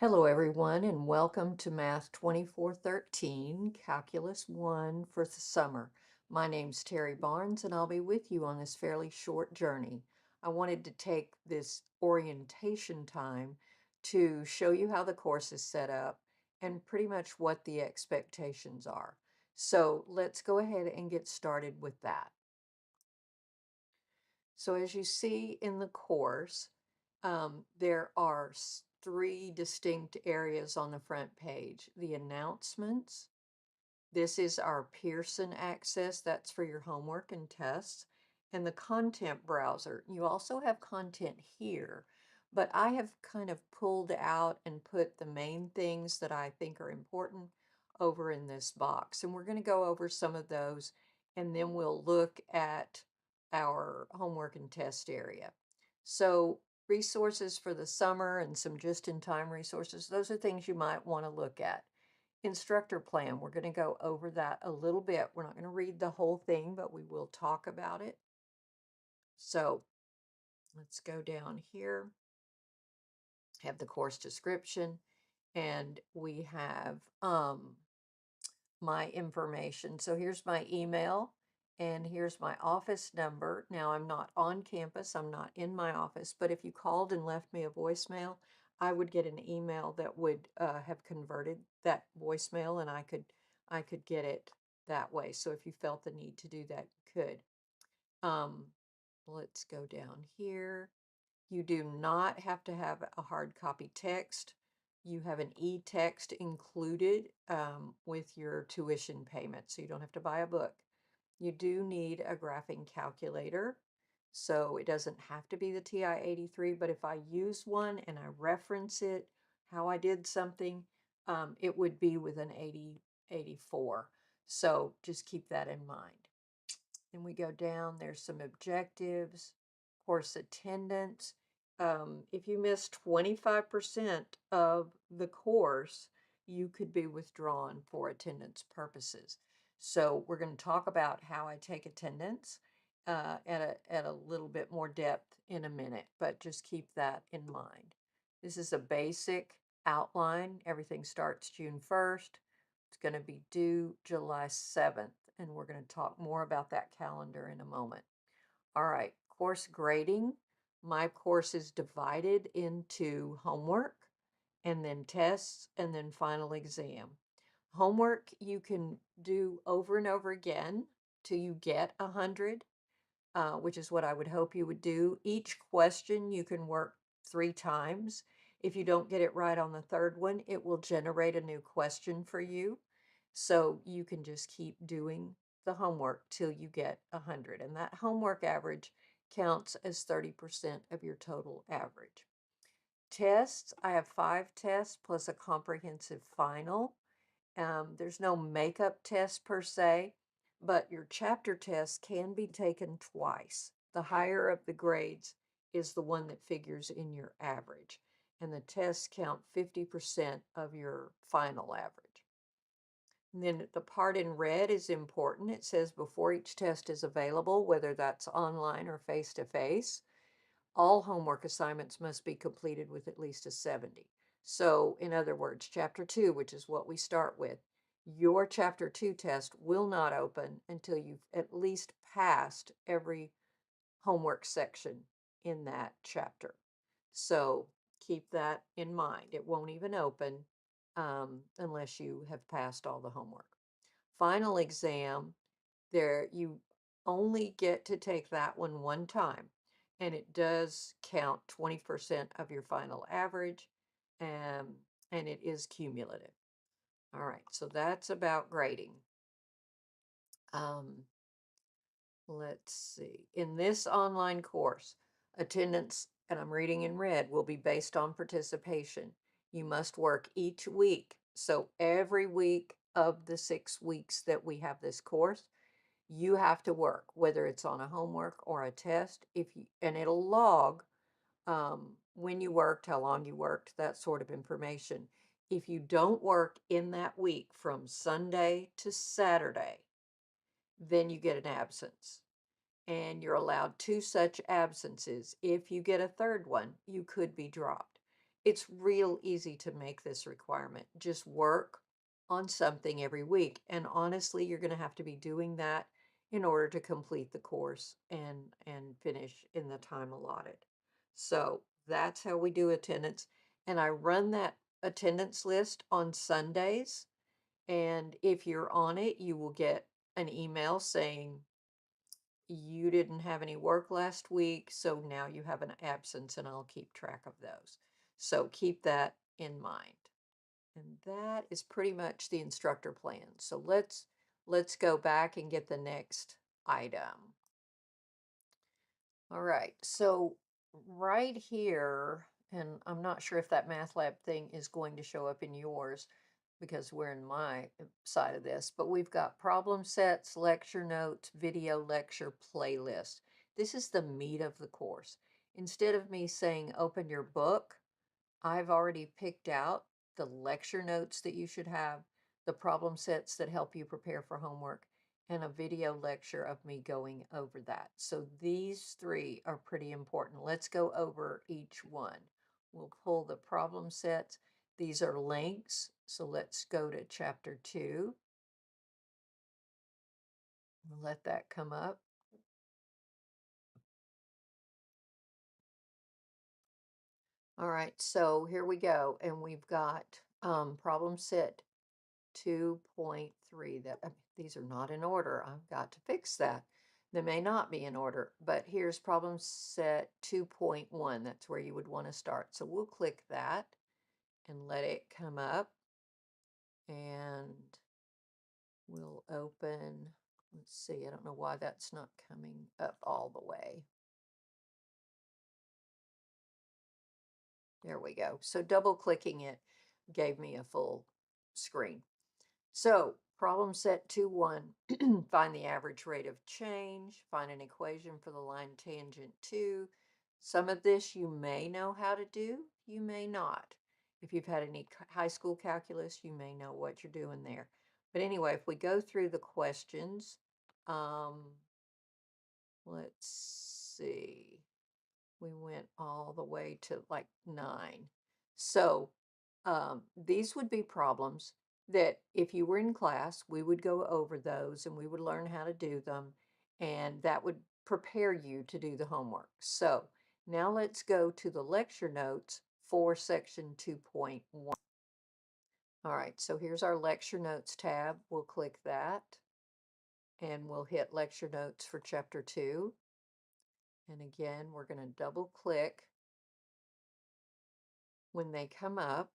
Hello, everyone, and welcome to Math 2413, Calculus 1 for the summer. My name's Terry Barnes, and I'll be with you on this fairly short journey. I wanted to take this orientation time to show you how the course is set up and pretty much what the expectations are. So let's go ahead and get started with that. So as you see in the course, there are three distinct areas on the front page. The announcements. This is our Pearson access. That's for your homework and tests. And the content browser. You also have content here, but I have kind of pulled out and put the main things that I think are important over in this box. And we're going to go over some of those, and then we'll look at our homework and test area. So resources for the summer and some just-in-time resources, those are things you might want to look at. Instructor plan, we're going to go over that a little bit. We're not going to read the whole thing, but we will talk about it. So let's go down here, have the course description, and we have my information. So here's my email and here's my office number. Now I'm not on campus, I'm not in my office, but if you called and left me a voicemail, I would get an email that would have converted that voicemail, and I could get it that way. So if you felt the need to do that, you could. Um, let's go down here. You do not have to have a hard copy text. You have an e-text included with your tuition payment, so you don't have to buy a book. You do need a graphing calculator, so it doesn't have to be the TI-83, but if I use one and I reference it, how I did something, it would be with an 8084. So just keep that in mind. Then we go down, there's some objectives, course attendance. If you miss 25% of the course, you could be withdrawn for attendance purposes. So we're going to talk about how I take attendance at a little bit more depth in a minute, but just keep that in mind. This is a basic outline. Everything starts June 1st. It's going to be due July 7th, and we're going to talk more about that calendar in a moment. All right, course grading. My course is divided into homework, and then tests, and then final exam. Homework you can do over and over again till you get 100, which is what I would hope you would do. Each question you can work 3 times. If you don't get it right on the third one, it will generate a new question for you. So you can just keep doing the homework till you get 100. And that homework average counts as 30% of your total average. Tests, I have 5 tests plus a comprehensive final. There's no makeup test per se, but your chapter test can be taken twice. The higher of the grades is the one that figures in your average, and the tests count 50% of your final average. And then the part in red is important. It says before each test is available, whether that's online or face-to-face, all homework assignments must be completed with at least a 70. So in other words, chapter 2, which is what we start with, your chapter 2 test will not open until you've at least passed every homework section in that chapter. So keep that in mind. It won't even open unless you have passed all the homework. Final exam, there you only get to take that one time, and it does count 20% of your final average, and it is cumulative. All right, so that's about grading. Um, let's see. In this online course, attendance, and I'm reading in red, will be based on participation. You must work each week. So every week of the 6 weeks that we have this course, you have to work, whether it's on a homework or a test. And it'll log when you worked, how long you worked, that sort of information. If you don't work in that week from Sunday to Saturday, then you get an absence. And you're allowed 2 such absences. If you get a third one, you could be dropped. it's real easy to make this requirement. Just work on something every week. And honestly, you're going to have to be doing that in order to complete the course and finish in the time allotted. So that's how we do attendance. And I run that attendance list on Sundays. And if you're on it, you will get an email saying you didn't have any work last week, so now you have an absence, and I'll keep track of those. So keep that in mind. And that is pretty much the instructor plan. So let's go back and get the next item. All right, so right here, and I'm not sure if that math lab thing is going to show up in yours because we're in my side of this, but we've got problem sets, lecture notes, video lecture playlist. This is the meat of the course. Instead of me saying open your book, I've already picked out the lecture notes that you should have, the problem sets that help you prepare for homework, and a video lecture of me going over that. So these three are pretty important. Let's go over each one. We'll pull the problem sets. These are links. So let's go to chapter 2. Let that come up. All right, so here we go. And we've got problem set 2.3. These are not in order. I've got to fix that. They may not be in order, but here's problem set 2.1. That's where you would want to start. So we'll click that and let it come up, and we'll open. Let's see, I don't know why that's not coming up all the way. There we go. So double clicking it gave me a full screen. So problem set 2.1, find the average rate of change, find an equation for the line tangent 2. Some of this you may know how to do, you may not. If you've had any high school calculus, you may know what you're doing there. But anyway, if we go through the questions, let's see, we went all the way to like 9. So these would be problems that if you were in class, we would go over those and we would learn how to do them, and that would prepare you to do the homework. So now let's go to the lecture notes for section 2.1. All right, so here's our lecture notes tab. We'll click that and we'll hit lecture notes for chapter 2. And again, we're going to double click when they come up.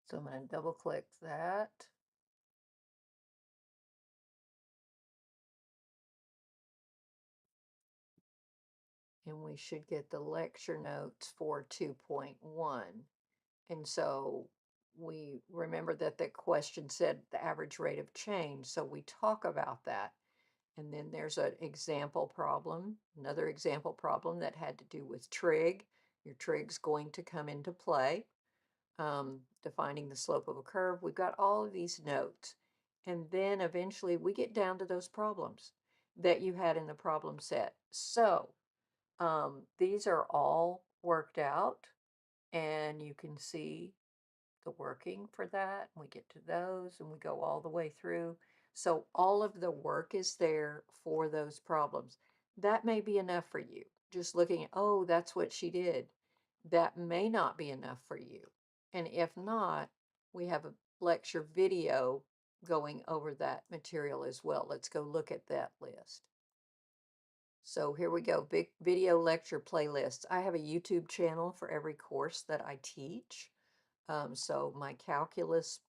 So I'm going to double click that. And we should get the lecture notes for 2.1. And so we remember that the question said the average rate of change. So we talk about that. And then there's an example problem, another example problem that had to do with trig. Your trig's going to come into play. Defining the slope of a curve. We've got all of these notes. And then eventually we get down to those problems that you had in the problem set. So these are all worked out, and you can see the working for that. We get to those and we go all the way through. So all of the work is there for those problems. That may be enough for you. Just looking at, oh, that's what she did. That may not be enough for you. And if not, we have a lecture video going over that material as well. Let's go look at that list. So here we go, big video lecture playlists. I have a YouTube channel for every course that I teach. So my calculus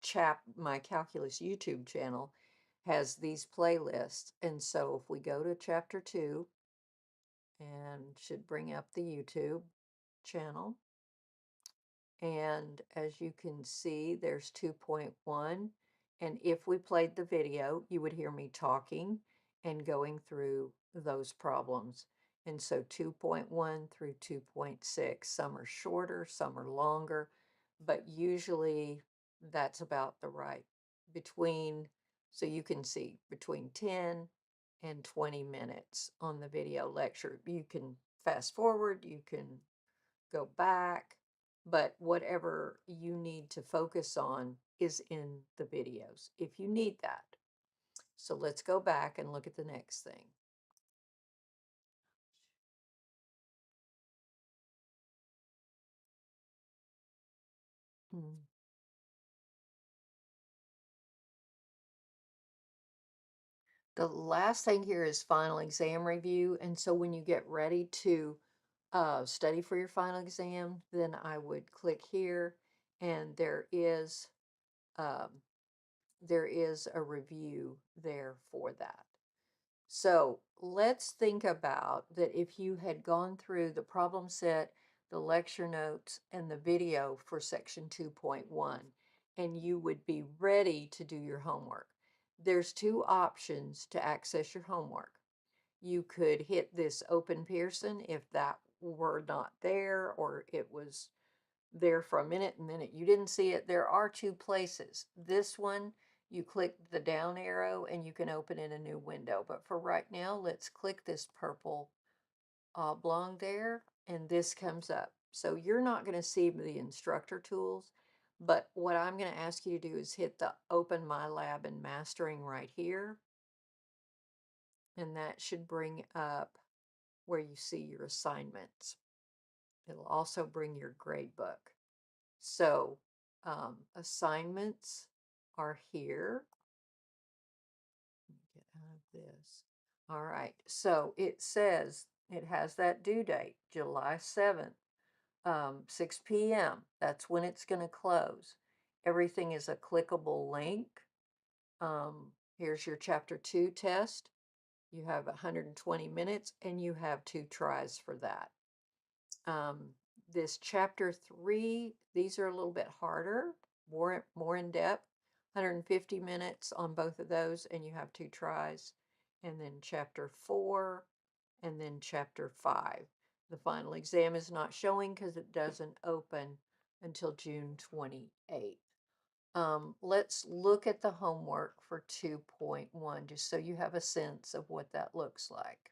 YouTube channel has these playlists. And so if we go to chapter 2, and should bring up the YouTube channel. And as you can see, there's 2.1. And if we played the video, you would hear me talking and going through those problems. And so 2.1 through 2.6, some are shorter, some are longer, but usually that's about the right between, so you can see between 10 and 20 minutes on the video lecture. You can fast forward, you can go back, but whatever you need to focus on is in the videos if you need that. So let's go back and look at the next thing. Mm. The last thing here is final exam review. And so when you get ready to study for your final exam, then I would click here, and um, there is a review there for that. So let's think about that if you had gone through the problem set, the lecture notes, and the video for section 2.1, and you would be ready to do your homework. There's two options to access your homework. You could hit this Open Pearson if that were not there, or it was there for a minute and then you didn't see it. There are two places. This one, you click the down arrow and you can open in a new window. But for right now, let's click this purple oblong there, and this comes up. So you're not going to see the instructor tools, but what I'm going to ask you to do is hit the Open My Lab and Mastering right here. And that should bring up where you see your assignments. It'll also bring your grade book. So assignments are here. Let me get out of this. All right, so it says it has that due date, July 7th, 6 p.m. That's when it's going to close. Everything is a clickable link. Here's your chapter 2 test. You have 120 minutes and you have 2 tries for that. This chapter 3, these are a little bit harder, more in depth, 150 minutes on both of those, and you have 2 tries. And then chapter 4, and then chapter 5. The final exam is not showing because it doesn't open until June 28th. Let's look at the homework for 2.1, just so you have a sense of what that looks like.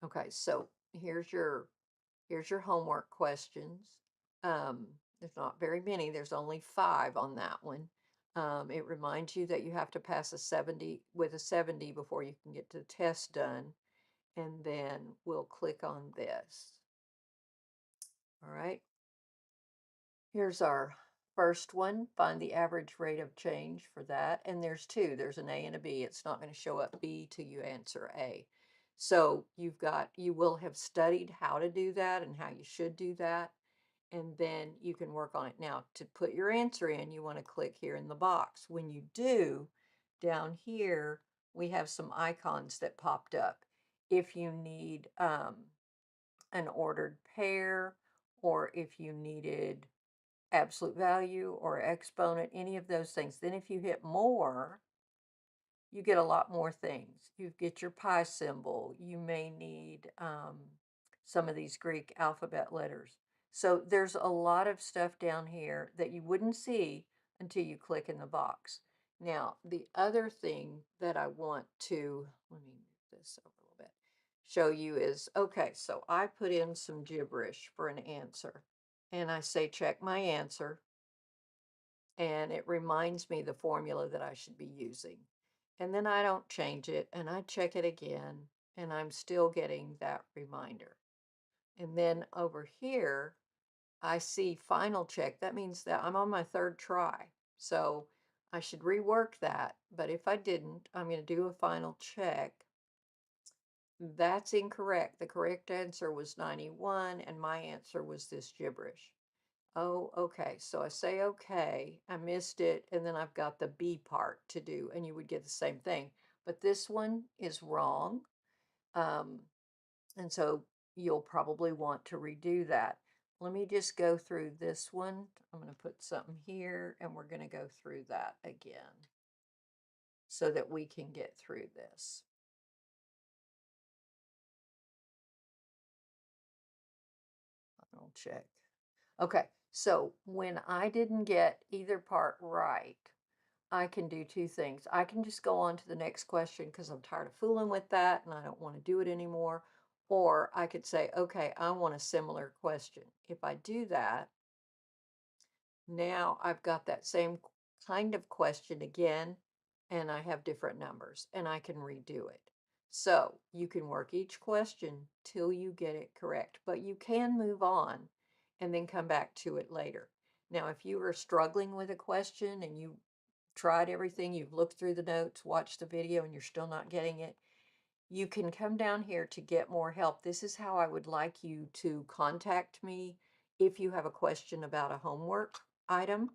Okay, so here's your homework questions. There's not very many. There's only 5 on that one. It reminds you that you have to pass a 70 with a 70 before you can get the test done. And then we'll click on this. All right. Here's our first one. Find the average rate of change for that. And there's 2. There's an A and a B. It's not going to show up B till you answer A. So you will have studied how to do that and how you should do that. And then you can work on it. Now, to put your answer in, you want to click here in the box. When you do, down here, we have some icons that popped up. If you need an ordered pair, or if you needed absolute value or exponent, any of those things. Then if you hit more, you get a lot more things. You get your pi symbol. You may need some of these Greek alphabet letters. So there's a lot of stuff down here that you wouldn't see until you click in the box. Now, the other thing that I want to, let me move this over a little bit, show you is, okay, so I put in some gibberish for an answer. And I say, check my answer. And it reminds me the formula that I should be using. And then I don't change it, and I check it again, and I'm still getting that reminder. And then over here, I see final check. That means that I'm on my 3rd try. So I should rework that. But if I didn't, I'm going to do a final check. That's incorrect. The correct answer was 91, and my answer was this gibberish. Oh, okay. So I say, okay, I missed it. And then I've got the B part to do, and you would get the same thing. But this one is wrong. And so you'll probably want to redo that. Let me just go through this one. I'm going to put something here, and we're going to go through that again so that we can get through this. I'll check. Okay, so when I didn't get either part right, I can do two things. I can just go on to the next question because I'm tired of fooling with that and I don't want to do it anymore. Or I could say, okay, I want a similar question. If I do that, now I've got that same kind of question again, and I have different numbers, and I can redo it. So you can work each question till you get it correct, but you can move on and then come back to it later. Now, if you are struggling with a question and you tried everything, you've looked through the notes, watched the video, and you're still not getting it, you can come down here to get more help. This is how I would like you to contact me if you have a question about a homework item,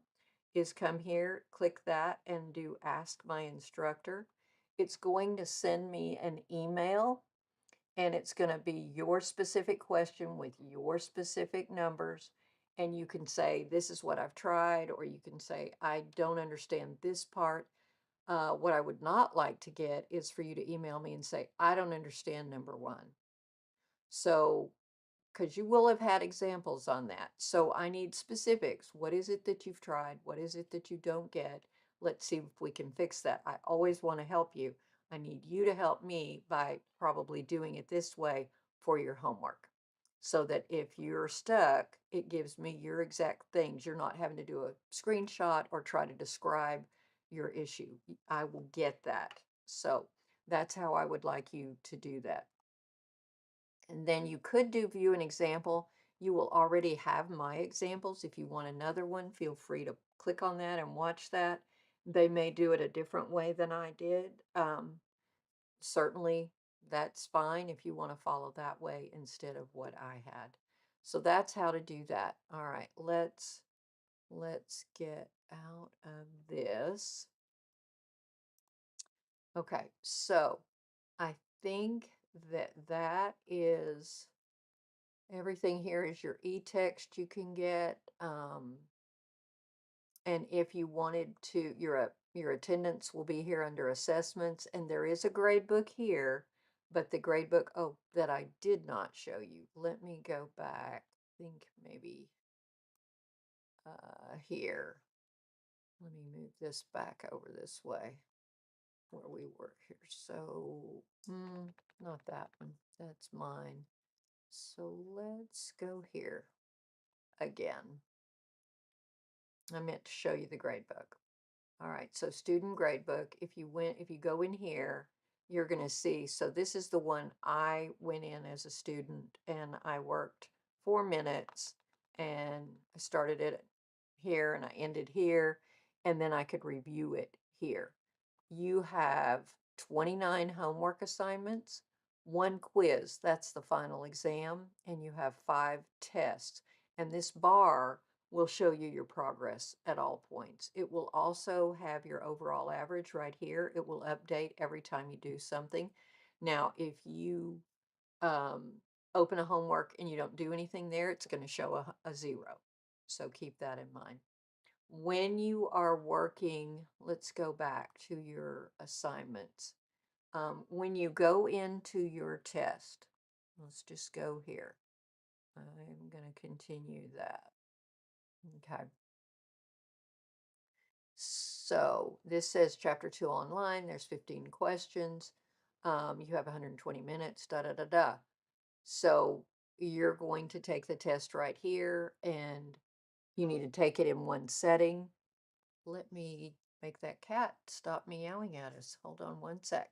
is come here, click that, and do Ask My Instructor. It's going to send me an email, and it's going to be your specific question with your specific numbers. And you can say, this is what I've tried, or you can say, I don't understand this part. What I would not like to get is for you to email me and say, I don't understand number one. So, because you will have had examples on that. So I need specifics. What is it that you've tried? What is it that you don't get? Let's see if we can fix that. I always want to help you. I need you to help me by probably doing it this way for your homework. So that if you're stuck, it gives me your exact things. You're not having to do a screenshot or try to describe your issue. I will get that. So that's how I would like you to do that. And then you could do view an example. You will already have my examples. If you want another one, feel free to click on that and watch that. They may do it a different way than I did. Certainly, that's fine if you want to follow that way instead of what I had. So that's how to do that. All right, let's get out of this. Okay, so I think that is everything. Here is your e-text you can get. And if you wanted to, your attendance will be here under assessments, and there is a grade book here, but the grade book, oh, that I did not show you. Let me go back. I think maybe here. Let me move this back over this way where we work here. So, not that one. That's mine. So let's go here again. I meant to show you the grade book. All right, so student grade book, if you go in here, you're going to see, so this is the one I went in as a student and I worked 4 minutes and I started it here and I ended here, and then I could review it here. You have 29 homework assignments, one quiz, that's the final exam, and you have 5 tests. And this bar will show you your progress at all points. It will also have your overall average right here. It will update every time you do something. Now, if you open a homework and you don't do anything there, it's going to show a 0. So keep that in mind. When you are working, let's go back to your assignments. When you go into your test, let's just go here. I'm going to continue that. Okay. So this says chapter 2 online. There's 15 questions. You have 120 minutes, da da da da. So you're going to take the test right here, and you need to take it in one setting. Let me make that cat stop meowing at us. Hold on one sec.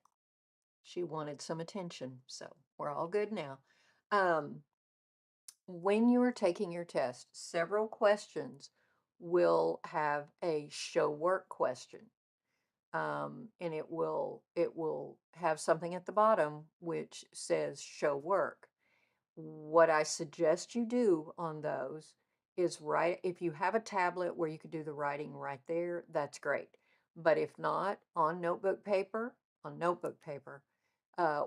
She wanted some attention, so we're all good now. When you are taking your test, several questions will have a show work question. And it will have something at the bottom which says show work. What I suggest you do on those is write, if you have a tablet where you could do the writing right there, that's great. But if not, on notebook paper,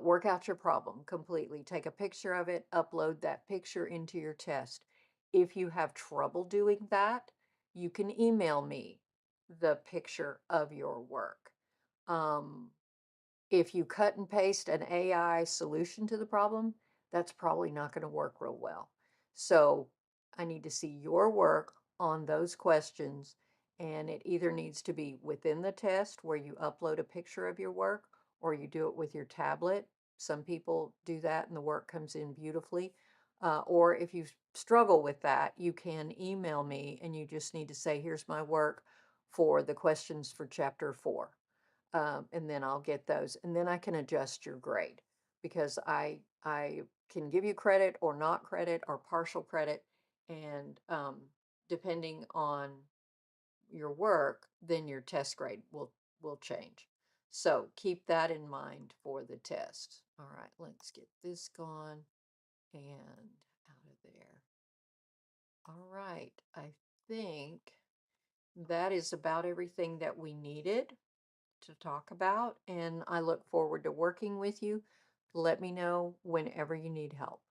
work out your problem completely. Take a picture of it, upload that picture into your test. If you have trouble doing that, you can email me the picture of your work. If you cut and paste an AI solution to the problem, that's probably not going to work real well. So I need to see your work on those questions, and it either needs to be within the test where you upload a picture of your work or you do it with your tablet. Some people do that and the work comes in beautifully. Or if you struggle with that, you can email me and you just need to say, here's my work for the questions for chapter 4. And then I'll get those, and then I can adjust your grade because I can give you credit or not credit or partial credit, and depending on your work, then your test grade will change. So keep that in mind for the test. All right, let's get this gone and out of there. All right, I think that is about everything that we needed to talk about, and I look forward to working with you. Let me know whenever you need help.